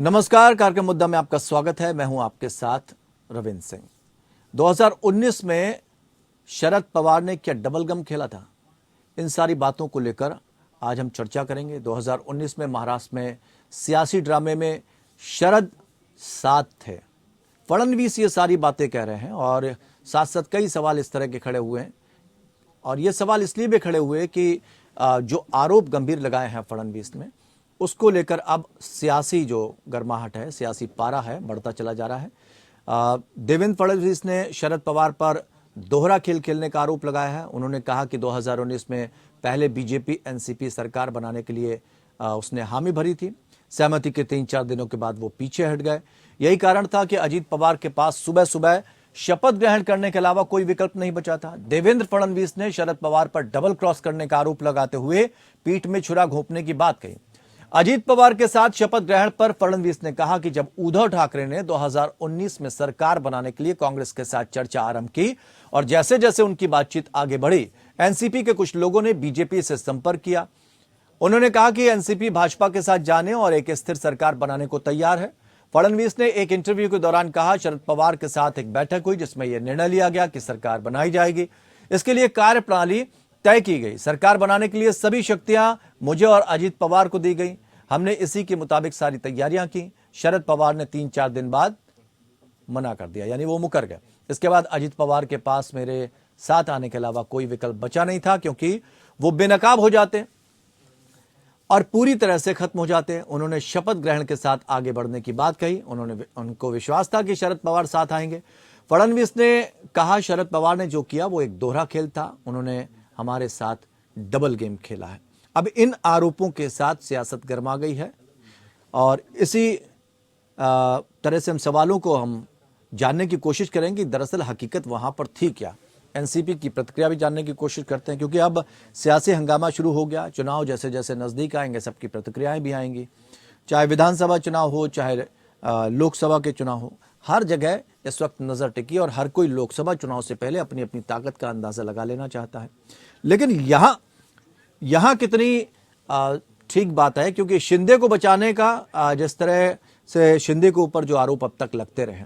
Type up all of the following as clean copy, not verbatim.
नमस्कार, कार्यक्रम मुद्दा में आपका स्वागत है। मैं हूं आपके साथ रविंद्र सिंह। 2019 में शरद पवार ने क्या डबल गम खेला था, इन सारी बातों को लेकर आज हम चर्चा करेंगे। 2019 में महाराष्ट्र में सियासी ड्रामे में शरद साथ थे, फडणवीस ये सारी बातें कह रहे हैं और साथ साथ कई सवाल इस तरह के खड़े हुए हैं। और ये सवाल इसलिए भी खड़े हुए कि जो आरोप गंभीर लगाए हैं फडणवीस ने, उसको लेकर अब सियासी जो गर्माहट है, सियासी पारा है, बढ़ता चला जा रहा है। देवेंद्र फडणवीस ने शरद पवार पर दोहरा खेल खेलने का आरोप लगाया है। उन्होंने कहा कि 2019 में पहले बीजेपी एनसीपी सरकार बनाने के लिए उसने हामी भरी थी, सहमति के 3-4 दिनों के बाद वो पीछे हट गए। यही कारण था कि अजीत पवार के पास सुबह सुबह शपथ ग्रहण करने के अलावा कोई विकल्प नहीं बचा था। देवेंद्र फडणवीस ने शरद पवार पर डबल क्रॉस करने का आरोप लगाते हुए पीठ में छुरा घोंपने की बात कही। अजीत पवार के साथ शपथ ग्रहण पर फडणवीस ने कहा कि जब उद्धव ठाकरे ने 2019 में सरकार बनाने के लिए कांग्रेस के साथ चर्चा आरंभ की और जैसे जैसे उनकी बातचीत आगे बढ़ी, एनसीपी के कुछ लोगों ने बीजेपी से संपर्क किया। उन्होंने कहा कि एनसीपी भाजपा के साथ जाने और एक स्थिर सरकार बनाने को तैयार है। फडणवीस ने एक इंटरव्यू के दौरान कहा, शरद पवार के साथ एक बैठक हुई जिसमें यह निर्णय लिया गया कि सरकार बनाई जाएगी। इसके लिए कार्यप्रणाली तय की गई। सरकार बनाने के लिए सभी शक्तियां मुझे और अजीत पवार को दी गई। हमने इसी के मुताबिक सारी तैयारियां की। शरद पवार ने 3-4 दिन बाद मना कर दिया, यानी वो मुकर गए। इसके बाद अजीत पवार के पास मेरे साथ आने के अलावा कोई विकल्प बचा नहीं था, क्योंकि वो बेनकाब हो जाते और पूरी तरह से खत्म हो जाते। उन्होंने शपथ ग्रहण के साथ आगे बढ़ने की बात कही। उनको विश्वास था कि शरद पवार साथ आएंगे। फडणवीस ने कहा, शरद पवार ने जो किया वो एक दोहरा खेल था, उन्होंने हमारे साथ डबल गेम खेला है। अब इन आरोपों के साथ सियासत गर्मा गई है और इसी तरह से हम सवालों को हम जानने की कोशिश करेंगे, दरअसल हकीकत वहां पर थी क्या। एनसीपी की प्रतिक्रिया भी जानने की कोशिश करते हैं, क्योंकि अब सियासी हंगामा शुरू हो गया। चुनाव जैसे जैसे नजदीक आएंगे सबकी प्रतिक्रियाएं भी आएंगी, चाहे विधानसभा चुनाव हो, चाहे लोकसभा के चुनाव हो। हर जगह इस वक्त नजर टिकी और हर कोई लोकसभा चुनाव से पहले अपनी अपनी ताकत का अंदाजा लगा लेना चाहता है। लेकिन यहां कितनी ठीक बात है, क्योंकि शिंदे को बचाने का जिस तरह से शिंदे के ऊपर जो आरोप अब तक लगते रहे,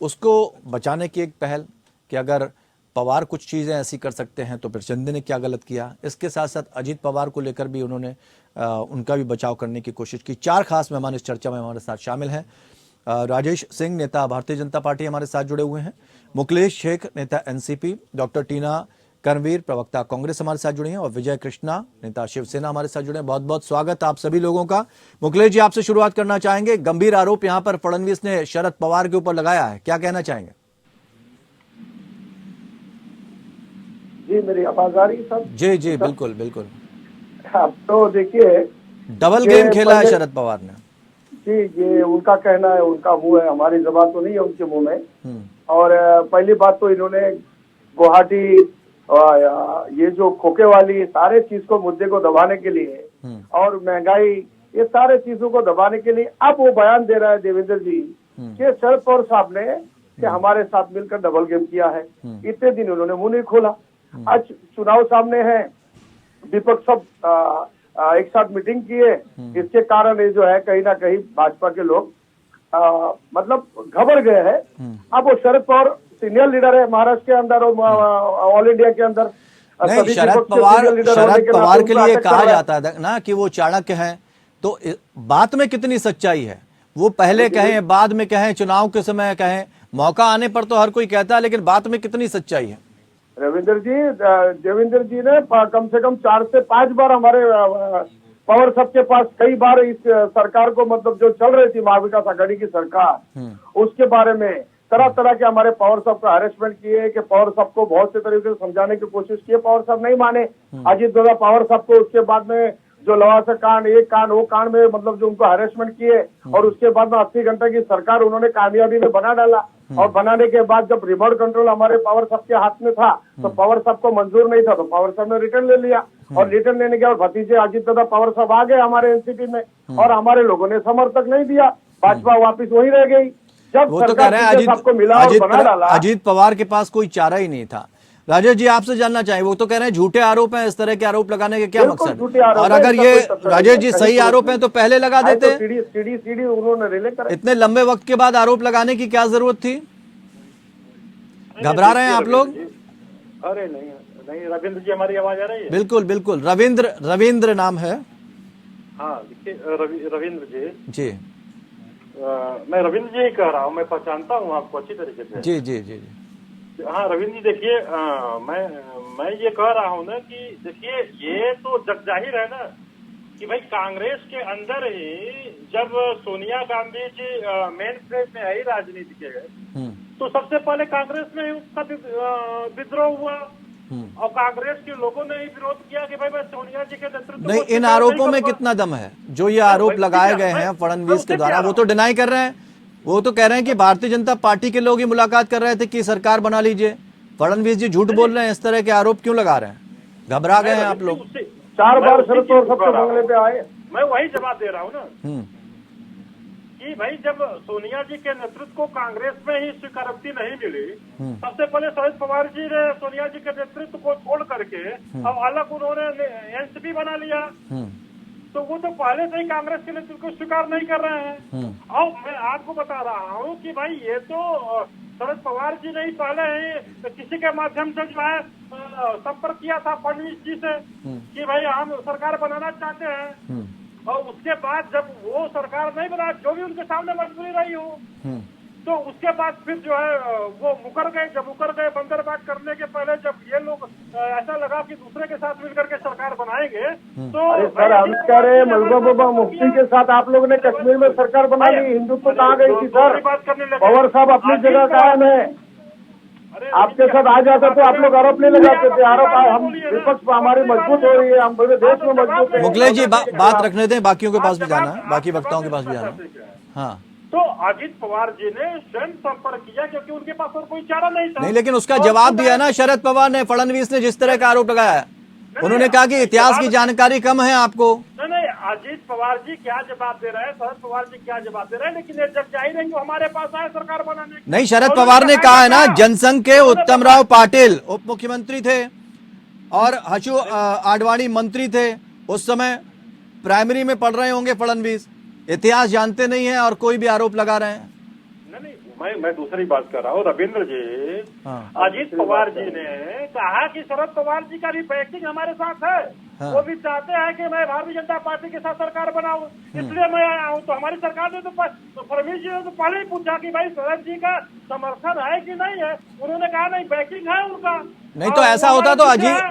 उसको बचाने की एक पहल कि अगर पवार कुछ चीजें ऐसी कर सकते हैं तो फिर शिंदे ने क्या गलत किया। इसके साथ साथ अजीत पवार को लेकर भी उन्होंने उनका भी बचाव करने की कोशिश की। 4 खास मेहमान इस चर्चा में हमारे साथ शामिल हैं। राजेश सिंह, नेता भारतीय जनता पार्टी, हमारे साथ जुड़े हुए हैं। मुकलेश शेख, नेता एनसीपी। डॉक्टर टीना कर्णवीर, प्रवक्ता कांग्रेस, हमारे साथ जुड़े हैं। और विजय कृष्णा, नेता शिवसेना, हमारे साथ जुड़े हैं। बहुत बहुत स्वागत आप सभी लोगों का। मुकलेश जी, आपसे शुरुआत करना चाहेंगे। गंभीर आरोप यहां पर फडणवीस ने शरद पवार के ऊपर लगाया है, क्या कहना चाहेंगे? जी, मेरी आवाज आ रही सब? जी जी, बिल्कुल बिल्कुल। अब तो देखिए, डबल गेम खेला है शरद पवार ने। जी, ये उनका कहना है, उनका मुंह है, हमारी जबान तो नहीं है उनके मुंह में। और पहली बात तो इन्होंने गुवाहाटी ये जो खोखे वाली सारे चीज को, मुद्दे को दबाने के लिए और महंगाई, ये सारे चीजों को दबाने के लिए अब वो बयान दे रहा है देवेंद्र जी कि शरद पवार साहब ने कि हमारे साथ मिलकर डबल गेम किया है। इतने दिन उन्होंने मुंह नहीं खोला। आज चुनाव सामने है, विपक्ष सब एक साथ मीटिंग किए। इसके कारण ये जो है कहीं ना कहीं भाजपा के लोग मतलब घबरा गए हैं। अब वो शरद पवार सीनियर लीडर है महाराष्ट्र के अंदर और ऑल इंडिया के अंदर। नहीं, शरद पवार के लिए कहा जाता है ना कि वो चाणक्य हैं, तो बात में कितनी सच्चाई है? वो पहले कहें, बाद में कहें, चुनाव के समय कहें, मौका आने पर तो हर कोई कहता है, लेकिन बात में कितनी सच्चाई है? रविंद्र जी, देवेंद्र जी ने कम से कम 4 से 5 बार हमारे पवार साहब के पास कई बार इस सरकार को, मतलब जो चल रही थी महाविकास आघाड़ी की सरकार, उसके बारे में तरह तरह के हमारे पवार साहब का हैरेसमेंट किए कि पवार साहब को बहुत से तरीके से समझाने की कोशिश की। पवार साहब नहीं माने। अजीत दादा पवार साहब को उसके बाद में जो लवासा कांड, एक कांड, वो कांड में मतलब जो उनको हैरेसमेंट किए और उसके बाद में 80 घंटे की सरकार उन्होंने कामयाबी में बना डाला। और बनाने के बाद जब रिमोट कंट्रोल हमारे पवार साहब के हाथ में था तो पवार साहब को मंजूर नहीं था, तो पवार साहब ने रिटर्न ले लिया। और रिटर्न लेने के बाद भतीजे अजीत दादा पवार साहब आ गए हमारे एनसीपी में और हमारे लोगों ने समर्थक नहीं दिया। भाजपा वापिस वही रह गई। जब वो तो कह रहे हैं अजीत अजीत पवार के पास कोई चारा ही नहीं था। राजेश जी आपसे जानना चाहिए, वो तो कह रहे हैं झूठे आरोप हैं, इस तरह के आरोप लगाने के क्या बिल्कुल मकसद? झूठे आरोप और हैं, अगर इसका ये कोई तथ्य नहीं राजेश है, जी कहीं सही कोई आरोप हैं तो पहले लगा आए देते। तो सीडी उन्होंने रिले करे। इतने लंबे वक्त के बाद आरोप लगाने की क्या जरूरत थी? घबरा रहे हैं आप लोग? अरे नहीं नहीं, रविंद्र जी हमारी आवाज आ रही है? बिल्कुल बिल्कुल, रविंद्र नाम है। हाँ देखिए रविंद्र जी, जी मैं रविंद्र जी ही कह रहा हूँ, मैं पहचानता हूँ आपको अच्छी तरीके से। जी जी जी जी। हाँ रविंद्र जी देखिए, मैं ये कह रहा हूँ ना कि देखिए ये तो जग जाहिर है ना कि भाई कांग्रेस के अंदर ही जब सोनिया गांधी जी मेन फ्रेम में आई राजनीति के, तो सबसे पहले कांग्रेस में ही उसका विद्रोह हुआ और कांग्रेस के लोगों ने ही विरोध किया कि भाई मैं सोनिया जी के नेतृत्व नहीं, इन आरोपों में कितना दम है? जो ये आरोप लगाए गए हैं फडणवीस के द्वारा, वो तो डिनाई कर रहे हैं। वो तो कह रहे हैं कि भारतीय जनता पार्टी के लोग ही मुलाकात कर रहे थे कि सरकार बना लीजिए। फडणवीस जी झूठ बोल रहे हैं, इस तरह के आरोप क्यों लगा रहे हैं? घबरा गए हैं आप लोग? 4 बार शरद पवार सबके बंगले पे आए। मैं वही जवाब दे रहा हूँ ना कि भाई जब सोनिया जी के नेतृत्व को कांग्रेस में ही स्वीकारोक्ति नहीं मिली, सबसे पहले शरद पवार जी ने सोनिया जी के नेतृत्व को छोड़ करके अब अलग उन्होंने एनसीपी बना लिया, तो वो तो पहले से ही कांग्रेस के नेतृत्व को स्वीकार नहीं कर रहे हैं। और मैं आपको बता रहा हूँ कि भाई ये तो शरद पवार जी ने ही पहले ही किसी के माध्यम से जो है संपर्क किया था फडणवीस जी से कि भाई हम सरकार बनाना चाहते हैं, और उसके बाद जब वो सरकार नहीं बना, जो भी उनके सामने मजबूरी रही हो, तो उसके बाद फिर जो है वो मुकर गए। जब मुकर गए बंदरबाट करने के पहले, जब ये लोग ऐसा लगा कि दूसरे के साथ मिलकर के सरकार बनाएंगे, तो सर हम कह रहे हैं महबूबा मुफ्ती के साथ आप लोगों ने कश्मीर में सरकार बना ली, हिंदुत्व कहाँ गई थी सर? पवार साहब अपनी जगह कायम है, आपके साथ आ जाते तो आप लोग आरोप नहीं लगाते थे। आरोप हम विपक्ष हमारी मजबूत हो रही है, हम पूरे देश में मजबूत है। मुखलेश जी बात रखने दें, बाकियों के पास भी जाना है, बाकी वक्ताओं के पास भी जाना है। हाँ तो अजित पवार जी ने स्वयं संपर्क किया क्योंकि उनके पास और कोई चारा नहीं था। नहीं, लेकिन उसका जवाब दिया ना शरद पवार ने, फडणवीस ने जिस तरह का आरोप लगाया है। उन्होंने कहा कि इतिहास की जानकारी कम है आपको। नहीं, अजित पवार जी क्या जवाब दे रहे हैं, शरद पवार जी क्या जवाब दे रहे हैं, लेकिन ये जब जाहिर है कि हमारे पास आए सरकार बनाने के। नहीं, शरद पवार ने कहा है ना, जनसंघ के उत्तम राव पाटिल उप मुख्यमंत्री थे और हशु आडवाणी मंत्री थे। उस समय प्राइमरी में पढ़ रहे होंगे फडणवीस, इतिहास जानते नहीं है और कोई भी आरोप लगा रहे हैं। नहीं, मैं दूसरी बात कर रहा हूँ रविंद्र जी। अजित पवार जी ने कहा कि शरद पवार जी का भी बैकिंग हमारे साथ है। वो भी चाहते हैं कि मैं भारतीय जनता पार्टी के साथ सरकार बनाऊं, इसलिए मैं आया हूँ। तो हमारी सरकार ने तो फडणवीस जी ने तो पहले ही पूछा कि भाई शरद जी का समर्थन है कि नहीं है। उन्होंने कहा नहीं, बैकिंग है उनका। नहीं तो ऐसा होता तो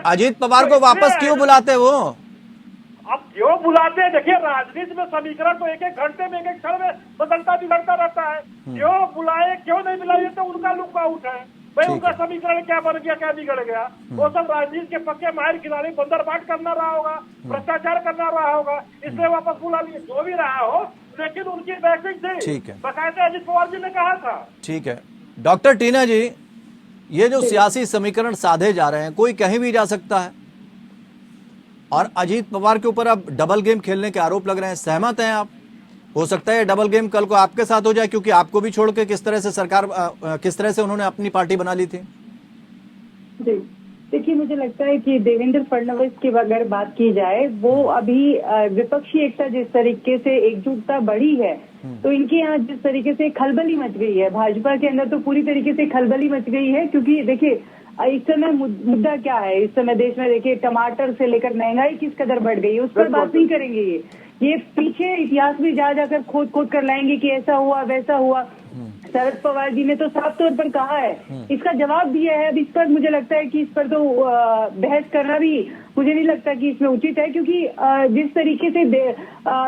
अजित पवार को वापस क्यों बुलाते वो? अब क्यों बुलाते हैं? देखिए राजनीति में समीकरण तो एक घंटे में, एक क्षण में बदलता बिगड़ता रहता है। क्यों बुलाए, क्यों नहीं बुलाए, तो उनका लुक आउट है भाई। उनका समीकरण क्या बन गया, क्या बिगड़ गया, वो सब राजनीति के पक्के माहिर खिलाड़ी बंदरबाट करना रहा होगा, भ्रष्टाचार करना रहा होगा, इसलिए वापस बुला लिए। जो भी रहा हो, लेकिन उनकी बैठक थी, ठीक है, बकायदा अजित पवार जी ने कहा था। ठीक है डॉक्टर टीना जी, ये जो सियासी समीकरण साधे जा रहे हैं, कोई कहीं भी जा सकता है और अजीत पवार के ऊपर अब डबल गेम खेलने के आरोप लग रहे हैं। सहमत हैं आप? हो सकता है डबल गेम कल को आपके साथ हो जाए, क्योंकि आपको भी छोड़ के किस तरह से सरकार, किस तरह से उन्होंने अपनी पार्टी बना ली थी। जी देखिए, मुझे लगता है कि देवेंद्र फडणवीस की अगर बात की जाए, वो अभी विपक्षी एकता जिस तरीके से एकजुटता बढ़ी है, तो इनके यहाँ जिस तरीके से खलबली मच गई है, भाजपा के अंदर तो पूरी तरीके से खलबली मच गई है। क्योंकि देखिए इस समय मुद्दा क्या है, इस समय देश में देखिए टमाटर से लेकर महंगाई किस कदर बढ़ गई है, उस पर बात नहीं करेंगे। ये पीछे इतिहास भी जा जाकर खोद कर लाएंगे कि ऐसा हुआ वैसा हुआ। शरद पवार जी ने तो साफ तौर पर कहा है, इसका जवाब दिया है। अब इस पर मुझे लगता है कि इस पर तो बहस करना भी मुझे नहीं लगता कि इसमें उचित है। क्योंकि जिस तरीके से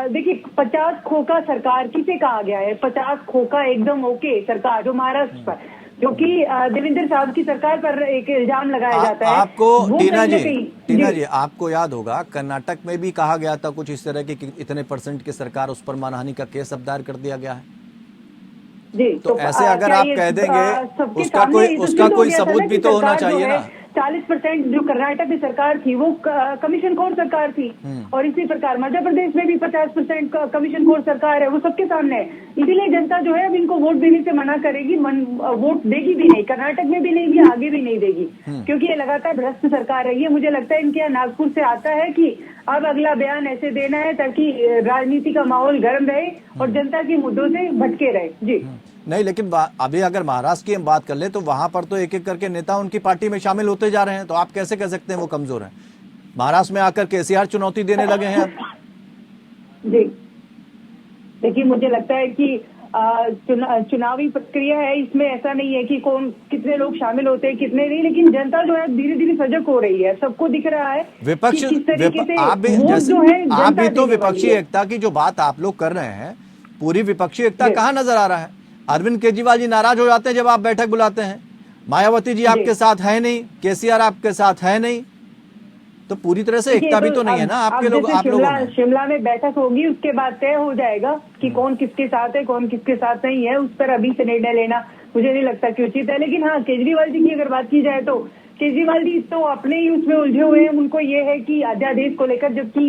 देखिए 50 खोखा सरकार किसे कहा गया है, 50 खोखा एकदम ओके सरकार जो महाराष्ट्र पर, जो कि देवेंद्र साहब की सरकार पर एक इल्जाम लगाया जाता है। आपको टीना जी आपको याद होगा कर्नाटक में भी कहा गया था कुछ इस तरह की, इतने % की सरकार, उस पर मानहानि का केस अब दायर कर दिया गया है जी। तो ऐसे अगर आप कह देंगे, उसका कोई सबूत भी तो होना चाहिए ना। 40% जो कर्नाटक की सरकार थी वो कमीशन खोर सरकार थी, और इसी प्रकार मध्य प्रदेश में भी 50% कमीशन खोर सरकार है, वो सबके सामने है। इसीलिए जनता जो है अब इनको वोट देने से मना करेगी, वोट देगी भी नहीं, कर्नाटक में भी नहीं दी, आगे भी नहीं देगी, क्योंकि ये लगातार भ्रष्ट सरकार रही है। मुझे लगता है इनके यहाँ नागपुर से आता है कि अब अगला बयान ऐसे देना है ताकि राजनीति का माहौल गर्म रहे और जनता के मुद्दों से भटके रहे। जी नहीं, लेकिन अभी अगर महाराष्ट्र की हम बात कर ले तो वहां पर तो एक एक करके नेता उनकी पार्टी में शामिल होते जा रहे हैं, तो आप कैसे कह सकते हैं वो कमजोर हैं? महाराष्ट्र में आकर केसीआर चुनौती देने लगे हैं अब। जी देखिए, मुझे लगता है कि चुनावी प्रक्रिया है, इसमें ऐसा नहीं है कि कौन कितने लोग शामिल होते हैं कितने नहीं, लेकिन जनता जो है धीरे धीरे सजग हो रही है, सबको दिख रहा है विपक्ष आप भी तो विपक्षी एकता की जो बात आप लोग कर रहे हैं, पूरी विपक्षी एकता कहाँ नजर आ रहा है? अरविंद केजरीवाल जी नाराज हो जाते हैं जब आप बैठक बुलाते हैं, मायावती जी आपके साथ है नहीं, केसीआर आपके साथ है नहीं, तो पूरी तरह से एकता भी तो नहीं है ना आपके लोग, आप लोगों में। शिमला में बैठक होगी, उसके बाद तय हो जाएगा कि कौन किसके साथ है कौन किसके साथ नहीं है, उस पर अभी से निर्णय लेना मुझे नहीं लगता कि उचित है। लेकिन हाँ, केजरीवाल जी की अगर बात की जाए तो केजरीवाल जी तो अपने ही उसमें उलझे हुए हैं। उनको ये है कि अध्यादेश को लेकर, जबकि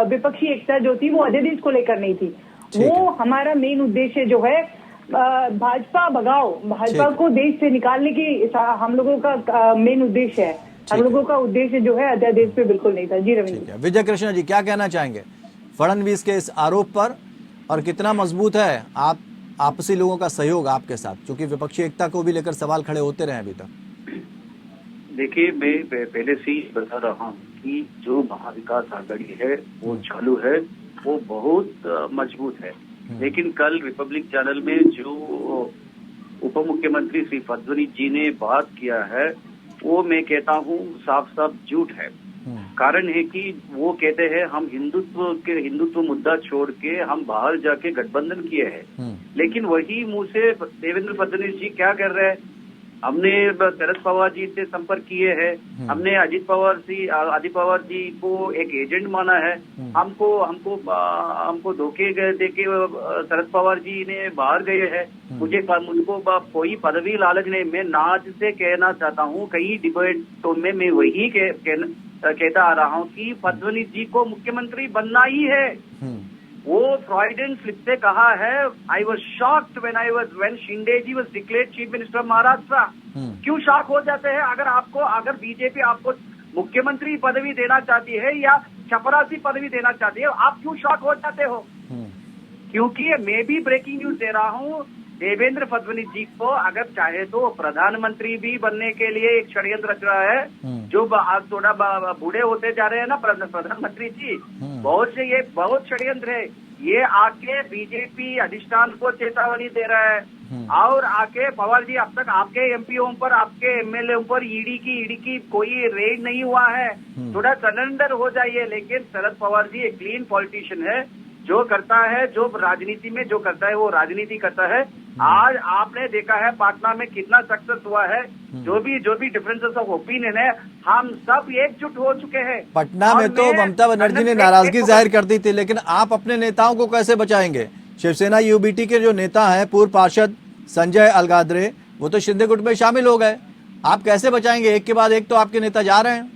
विपक्षी एकता जो थी वो अध्यादेश को लेकर नहीं थी, वो हमारा मेन उद्देश्य जो है भाजपा भगाओ, भाजपा को देश से निकालने की हम लोगों का मेन उद्देश्य है। हम लोगों का उद्देश्य जो है अध्यादेश पे बिल्कुल नहीं था। जी रविंद्र। विजय कृष्णा जी क्या कहना चाहेंगे फडणवीस के इस आरोप पर, और कितना मजबूत है आप आपसी लोगों का सहयोग आपके साथ, क्योंकि विपक्षी एकता को भी लेकर सवाल खड़े होते रहे अभी तक? देखिए, मैं पहले से ही बता रहा हूँ कि जो महाविकास आघाड़ी है वो चालू है, वो बहुत मजबूत है। लेकिन कल रिपब्लिक चैनल में जो उप मुख्यमंत्री श्री फडणवीस जी ने बात किया है वो मैं कहता हूँ साफ साफ झूठ है। कारण है कि वो कहते हैं हम हिंदुत्व मुद्दा छोड़ के हम बाहर जाके गठबंधन किए हैं, लेकिन वही मुंह से देवेंद्र फडणवीस जी क्या कर रहे हैं? हमने शरद पवार जी से संपर्क किए हैं, हमने अजित पवार जी को एक एजेंट माना है, हमको धोखे देके शरद पवार जी ने बाहर गए हैं, मुझको कोई पदवी लालच नहीं। मैं नाज से कहना चाहता हूँ, कई डिबेटों में मैं वही कहता आ रहा हूँ कि फडणवीस जी को मुख्यमंत्री बनना ही है। वो फ्रॉइडन स्लिप से कहा है, I was shocked when Shinde ji was declared chief minister of Maharashtra. क्यों शॉक हो जाते हैं? अगर बीजेपी आपको मुख्यमंत्री पदवी देना चाहती है या चपरासी पदवी देना चाहती है, आप क्यों शॉक हो जाते हो? क्योंकि मैं भी ब्रेकिंग न्यूज दे रहा हूँ, देवेंद्र फडणवीस जी को अगर चाहे तो प्रधानमंत्री भी बनने के लिए एक षड्यंत्र रच रहा है। जो आज थोड़ा बूढ़े होते जा रहे हैं ना प्रधानमंत्री जी, ये बहुत षड्यंत्र है। ये आके बीजेपी अधिष्ठान को चेतावनी दे रहा है, और आके पवार जी अब तक आपके एमपीओ पर, आपके एमएलए पर ईडी की कोई रेड नहीं हुआ है, थोड़ा सरेंडर हो जाइए। लेकिन शरद पवार जी एक क्लीन पॉलिटिशियन है, जो करता है, जो राजनीति में जो करता है वो राजनीति करता है। आज आपने देखा है पाटना में कितना सक्सेस हुआ है। जो भी डिफरेंसेस ऑफ ओपिनियन है, हम सब एकजुट हो चुके हैं। पटना में तो ममता बनर्जी ने नाराजगी जाहिर कर दी थी, लेकिन आप अपने नेताओं को कैसे बचाएंगे? शिवसेना यूबीटी के जो नेता हैं, पूर्व पार्षद संजय अलगाद्रे, वो तो शिंदे गुट में शामिल हो गए। आप कैसे बचाएंगे? एक के बाद एक तो आपके नेता जा रहे हैं।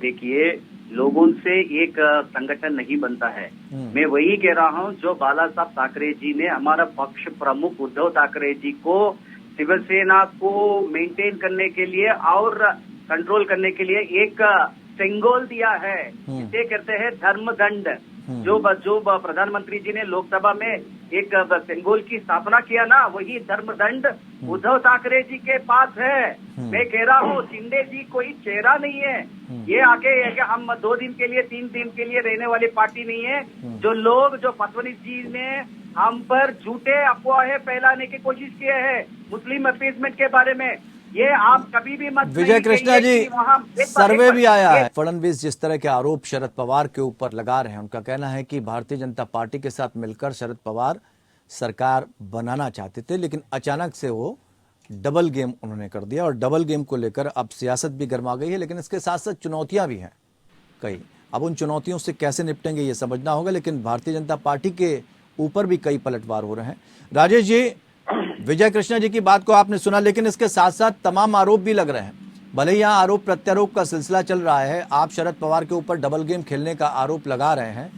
देखिए लोगों से एक संगठन नहीं बनता है। मैं वही कह रहा हूँ, जो बाला साहब ठाकरे जी ने हमारा पक्ष प्रमुख उद्धव ठाकरे जी को शिवसेना को मेंटेन करने के लिए और कंट्रोल करने के लिए एक सिंगल दिया है, इसे कहते हैं धर्मदंड। जो प्रधानमंत्री जी ने लोकसभा में एक सिंगल की स्थापना किया ना, वही धर्मदंड उद्धव ठाकरे जी के पास है। मैं कह रहा हूँ, शिंदे जी कोई चेहरा नहीं है। ये आके हम 2 दिन के लिए 3 दिन के लिए रहने वाली पार्टी नहीं है। जो फडणवीस जी ने हम पर झूठे अफवाहें फैलाने की कोशिश किए हैं मुस्लिम अपीसमेंट के बारे में, ये आप कभी भी मत। विजय कृष्णा जी, सर्वे भी आया है। फडणवीस जिस तरह के आरोप शरद पवार के ऊपर लगा रहे हैं, उनका कहना है कि भारतीय जनता पार्टी के साथ मिलकर शरद पवार सरकार बनाना चाहते थे, लेकिन अचानक से वो डबल गेम उन्होंने कर दिया, और डबल गेम को लेकर अब सियासत भी गर्मा गई है। लेकिन इसके साथ साथ चुनौतियां भी हैं कई। अब उन चुनौतियों से कैसे निपटेंगे ये समझना होगा, लेकिन भारतीय जनता पार्टी के ऊपर भी कई पलटवार हो रहे हैं। राजेश जी, विजय कृष्णा जी की बात को आपने सुना, लेकिन इसके साथ साथ तमाम आरोप भी लग रहे हैं। भले ही यहाँ आरोप प्रत्यारोप का सिलसिला चल रहा है, आप शरद पवार के ऊपर डबल गेम खेलने का आरोप लगा रहे हैं,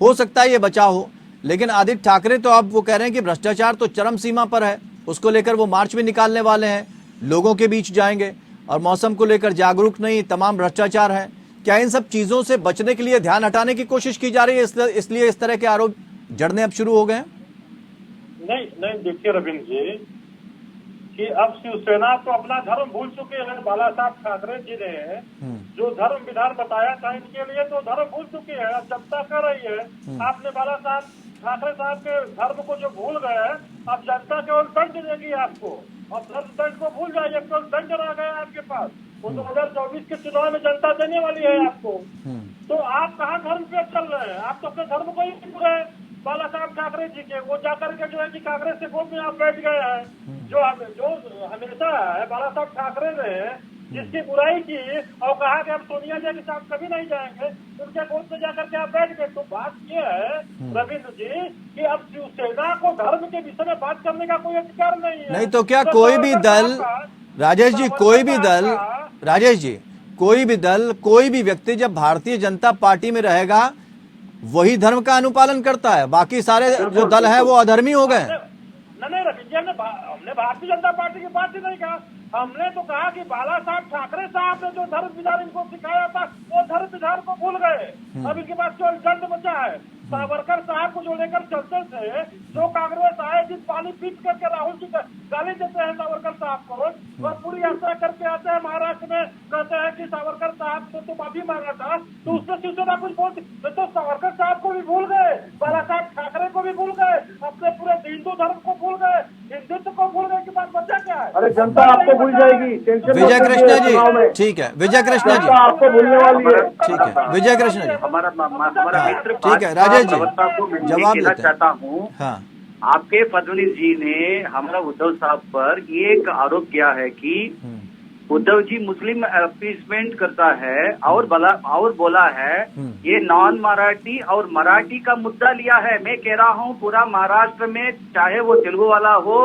हो सकता है ये बचाव हो, लेकिन आदित्य ठाकरे तो अब वो कह रहे हैं कि भ्रष्टाचार तो चरम सीमा पर है, उसको लेकर वो मार्च भी निकालने वाले हैं, लोगों के बीच जाएंगे और मौसम को लेकर जागरूक नहीं, तमाम भ्रष्टाचार है। क्या इन सब चीजों से बचने के लिए ध्यान हटाने की कोशिश की जा रही है, इसलिए इस तरह के आरोप जड़ने अब शुरू हो गए? नहीं, देखिए रविंद्र जी कि अब शिवसेना तो अपना धर्म भूल चुके हैं। बाला साहब ठाकरे जी ने जो धर्म विधान बताया था इनके लिए तो धर्म भूल चुके हैं, अब जनता कर रही है। आपने बाला साहब ठाकरे साहब के धर्म को जो भूल गए, अब जनता केवल दंड देगी आपको, और दंड को भूल जाइए, केवल दंड रह गया आपके पास। वो 2024 के चुनाव में जनता देने वाली है आपको। तो आप कहाँ धर्म पे चल रहे हैं? आप तो अपने धर्म को ही पूरे बाला साहब ठाकरे जी के वो जाकर के जो है कि कांग्रेस के वोट में आप बैठ गए हैं। जो हमेशा है बाला साहब ठाकरे ने जिसकी बुराई की और कहा कि हम सोनिया जी के साथ कभी नहीं जाएंगे, उनके वोट में जाकर के आप बैठ गए। तो बात ये है रविंद्र जी कि अब शिवसेना को धर्म के विषय में बात करने का कोई अधिकार नहीं है। नहीं तो क्या कोई भी दल, राजेश जी, कोई भी दल, राजेश जी, कोई भी दल, कोई भी व्यक्ति जब भारतीय जनता पार्टी में रहेगा वही धर्म का अनुपालन करता है, बाकी सारे जो दल है वो अधर्मी हो गए। नहीं रविंद्र जी, हमने भारतीय जनता पार्टी की बात ही नहीं कहा। हमने तो कहा कि बाला साहब ठाकरे साहब ने जो धर्म विधान इनको सिखाया था वो धर्म विधान को भूल गए। अब इनके पास केवल दंड बचा है। सावरकर साहब को जो लेकर चलते थे, जो कांग्रेस आए जिस पानी पीट करके राहुल जी गाली देते हैं सावरकर साहब को, वह पूरी यात्रा करके आते हैं महाराष्ट्र में, कहते हैं कि सावरकर साहब ने तो माफी मांगा था, तो उससे शिवसेना कुछ बोलती तो सावरकर साहब को भी भूल गए, बाला साहब ठाकरे को भी भूल गए, अपने पूरे हिंदू धर्म को भूल गए, हिंदुत्व को भूल गए। के बाद बचा क्या है? अरे जनता आपको भूल जाएगी, टेंशन विजय कृष्णा जी, ठीक है, विजय कृष्णा जी आपको भूलने वाली है। ठीक है, विजय कृष्णा जी, हमारा मित्र ठीक है, राजेश जी जवाब देना देते चाहता हूँ। हाँ, आपके फडणवीस जी ने हमारा उद्धव साहब पर एक आरोप किया है कि उद्धव जी मुस्लिम अपीसमेंट करता है और बोला है ये नॉन मराठी और मराठी का मुद्दा लिया है। मैं कह रहा हूँ पूरा महाराष्ट्र में, चाहे वो तेलुगु वाला हो,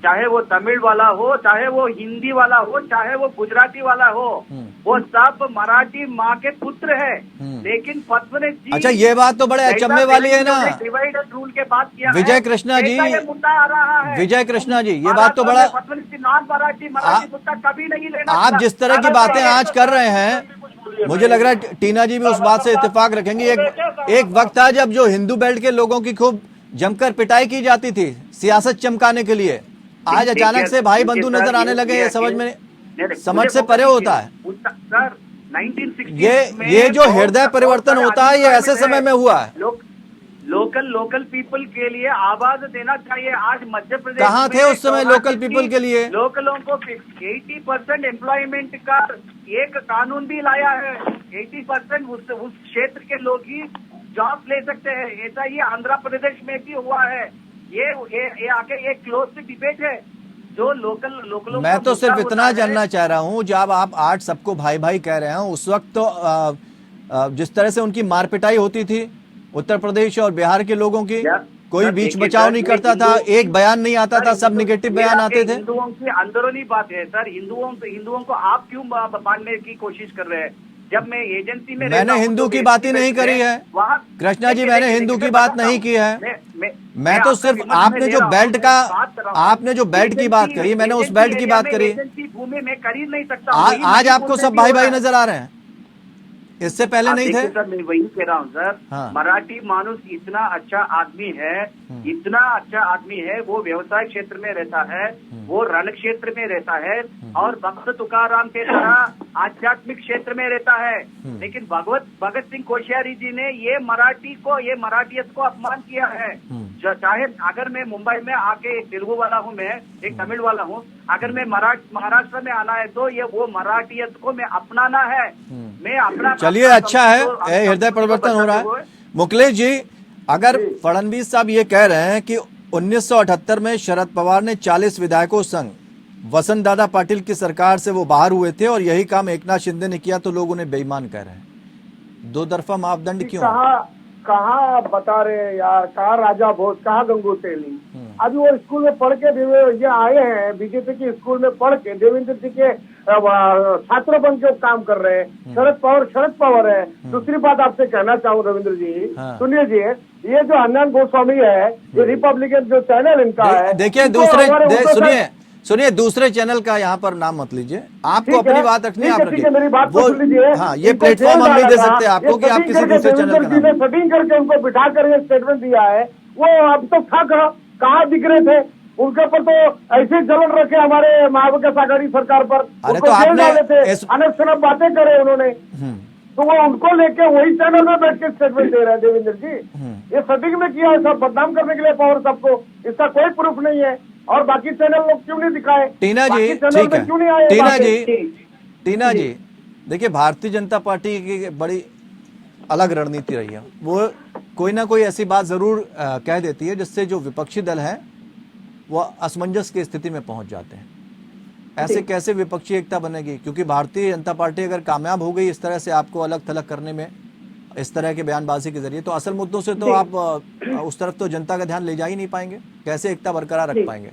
चाहे वो तमिल वाला हो, चाहे वो हिंदी वाला हो, चाहे वो गुजराती वाला हो, वो सब मराठी माँ के पुत्र है। लेकिन फडणवीस जी, अच्छा ये बात तो बड़े अचंभे वाली है ना डिवाइड एंड रूल के बात किया विजय कृष्णा जी, मुद्दा आ रहा है। विजय कृष्णा जी, ये बात तो बड़ा, फडणवीस जी नॉन मराठी मुद्दा कभी नहीं लेना। आप जिस तरह की बातें आज कर रहे हैं, मुझे लग रहा है टीना जी भी उस बात से इत्तेफाक रखेंगी। एक वक्त था जब जो हिंदू बेल्ट के लोगों की खूब जमकर पिटाई की जाती थी सियासत चमकाने के लिए, आज अचानक से भाई बंधु नजर आने लगे, ये समझ से परे होता है। सर 1960 ये जो हृदय परिवर्तन होता है ये ऐसे समय में हुआ है। लोकल पीपल के लिए आवाज देना चाहिए। आज मध्य प्रदेश कहाँ थे उस समय लोकल पीपल के लिए? लोकलों को 80% एम्प्लॉयमेंट का एक कानून भी लाया है। 80% उस क्षेत्र के लोग ही जॉब ले सकते हैं। ऐसा ही आंध्र प्रदेश में भी हुआ है। ये आके एक क्लोज डिबेट है जो लोकल। मैं तो सिर्फ इतना जानना चाह रहा हूँ, जब आप आज सबको भाई भाई कह रहे हैं, उस वक्त तो जिस तरह से उनकी मार पिटाई होती थी उत्तर प्रदेश और बिहार के लोगों की, कोई बीच बचाव नहीं करता था, एक बयान नहीं आता था, सब निगेटिव बयान आते थे। हिंदुओं की अंदरूनी बात है सर। हिंदुओं को आप क्यों मानने की कोशिश कर रहे हैं? जब मैं एजेंसी में मैंने हिंदू की बात ही नहीं करी है कृष्णा जी, मैंने हिंदू की बात नहीं की है। मैं तो सिर्फ आपने जो बेल्ट का, आपने जो बेल्ट की बात करी, मैंने उस बेल्ट की बात करी। भूमि में कर ही नहीं सकता। आज आपको सब भाई भाई नजर आ रहे हैं, इससे पहले नहीं थे सर। मैं वही कह रहा हूँ सर। हाँ। मराठी मानुस इतना अच्छा आदमी है, इतना अच्छा आदमी है। वो व्यवसाय क्षेत्र में रहता है, वो रण क्षेत्र में रहता है और भक्त तुकाराम के तरह आध्यात्मिक क्षेत्र में रहता है। लेकिन भगत सिंह कोश्यारी जी ने ये मराठियत को अपमान किया है। चाहे अगर मैं मुंबई में आके एक तेलुगु वाला हूँ, मैं एक तमिल वाला हूँ, अगर मैं महाराष्ट्र में आना है तो ये वो मराठियत को मैं अपनाना है। मैं अपना, चलिए अच्छा है, हृदय परिवर्तन हो रहा है। मुकेश जी, अगर फडणवीस साहब ये कह रहे हैं कि 1978 में शरद पवार ने 40 विधायकों संग वसंत दादा पाटिल की सरकार से वो बाहर हुए थे और यही काम एकनाथ शिंदे ने किया, तो लोग उन्हें बेईमान कह रहे हैं। दो तरफा मापदंड क्यों? कहाँ बता रहे हैं यार, कहाँ राजा भोज, कहाँ गंगू तेली। अभी वो स्कूल में पढ़ के ये आए हैं, बीजेपी के स्कूल में पढ़ के देवेंद्र जी के छात्र बन के काम कर रहे हैं। शरद पवार है। दूसरी बात आपसे कहना चाहूँ रविंद्र जी, हाँ। सुनिए जी, ये जो हन्नान गोस्वामी है, ये रिपब्लिकन जो चैनल इनका है, देखिए इनको दूसरे हमारे उनको सुनिए दूसरे चैनल का यहाँ पर नाम मत लीजिए, आपको ठीक अपनी है, बात रखनी है, ठीक आप है, ठीक है, मेरी बात वो तो सुन लीजिए। हाँ, ये इनको प्लेटफॉर्म जेल हम नहीं दे डाला सकते था, आपको ये कि आप setting किसी करके दूसरे चैनल देवेंद्र का जी ने नाम। सेटिंग करके उनको बिठा कर ये स्टेटमेंट दिया है। वो अब तो था कहाँ दिख रहे थे? उनके ऊपर तो ऐसे जलन रखे हमारे महाविकास आघाड़ी सरकार पर, अरे उनको तो जेल आपने डाले थे, इस- अनेक शराब बातें करे उन्होंने, तो वो उनको लेके वही चैनल में बैठ के स्टेटमेंट दे रहे हैं देवेंद्र जी। ये सेटिंग में किया है, सब बदनाम करने के लिए पवार सबको, इसका कोई प्रूफ नहीं है। और बाकी चैनल लोग क्यों नहीं दिखाए? टीना जी, बाकी चैनल ठीक में है, क्यों नहीं आए? टीना बातें? जी, टीना जी, देखिए भारतीय जनता पार्टी की बड़ी अलग रणनीति रही है। वो कोई ना कोई ऐसी बात जरूर कह देती है जिससे जो विपक्षी दल है वो असमंजस की स्थिति में पहुंच जाते हैं। ऐसे कैसे विपक्षी एकता बनेगी? क्योंकि भारतीय जनता पार्टी अगर कामयाब हो गई इस तरह से आपको अलग थलग करने में, इस तरह के बयानबाजी के जरिए, तो असल मुद्दों से तो आप उस तरफ तो जनता का ध्यान ले जा ही नहीं पाएंगे। कैसे एकता बरकरार रख पाएंगे?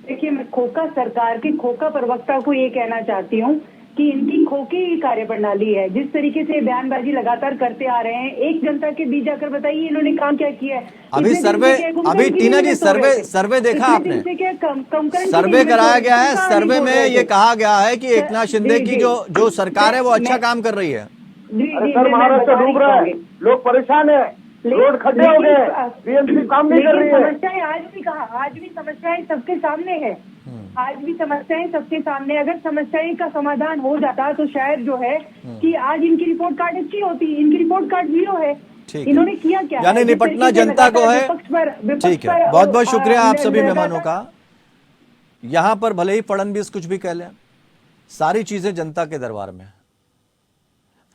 देखिए, मैं खोखा सरकार के खोखा प्रवक्ता को ये कहना चाहती हूँ कि इनकी खोखी कार्यप्रणाली है। जिस तरीके से बयानबाजी लगातार करते आ रहे हैं, एक जनता के बीच जाकर बताइए इन्होंने काम क्या किया है। अभी अभी टीना जी सर्वे देखा आपने? सर्वे कराया गया है। सर्वे में ये कहा गया है कि एकनाथ शिंदे की जो सरकार है वो अच्छा काम कर रही है। अरे सर, महाराष्ट्र डूब रहा है, लोग परेशान है, रोड खड्डे हो गए, बीएमसी काम नहीं कर रही है। समस्याएं आज भी समस्याएं सबके सामने है। आज भी समस्याएं सबके सामने। अगर समस्याएं का समाधान हो जाता तो शायद जो है कि आज इनकी रिपोर्ट कार्ड अच्छी होती। इनकी रिपोर्ट कार्ड 0 है। इन्होंने किया क्या? यानी निपटना जनता को है। ठीक है, बहुत बहुत शुक्रिया आप सभी मेहमानों का। यहां पर भले ही फडणवीस कुछ भी कह लें, सारी चीजें जनता के दरबार में।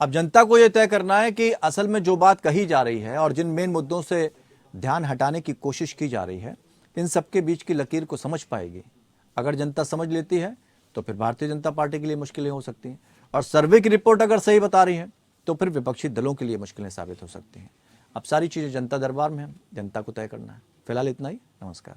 अब जनता को यह तय करना है कि असल में जो बात कही जा रही है और जिन मेन मुद्दों से ध्यान हटाने की कोशिश की जा रही है, इन सबके बीच की लकीर को समझ पाएगी। अगर जनता समझ लेती है तो फिर भारतीय जनता पार्टी के लिए मुश्किलें हो सकती हैं, और सर्वे की रिपोर्ट अगर सही बता रही है तो फिर विपक्षी दलों के लिए मुश्किलें साबित हो सकती हैं। अब सारी चीजें जनता दरबार में है, जनता को तय करना है। फिलहाल इतना ही। नमस्कार।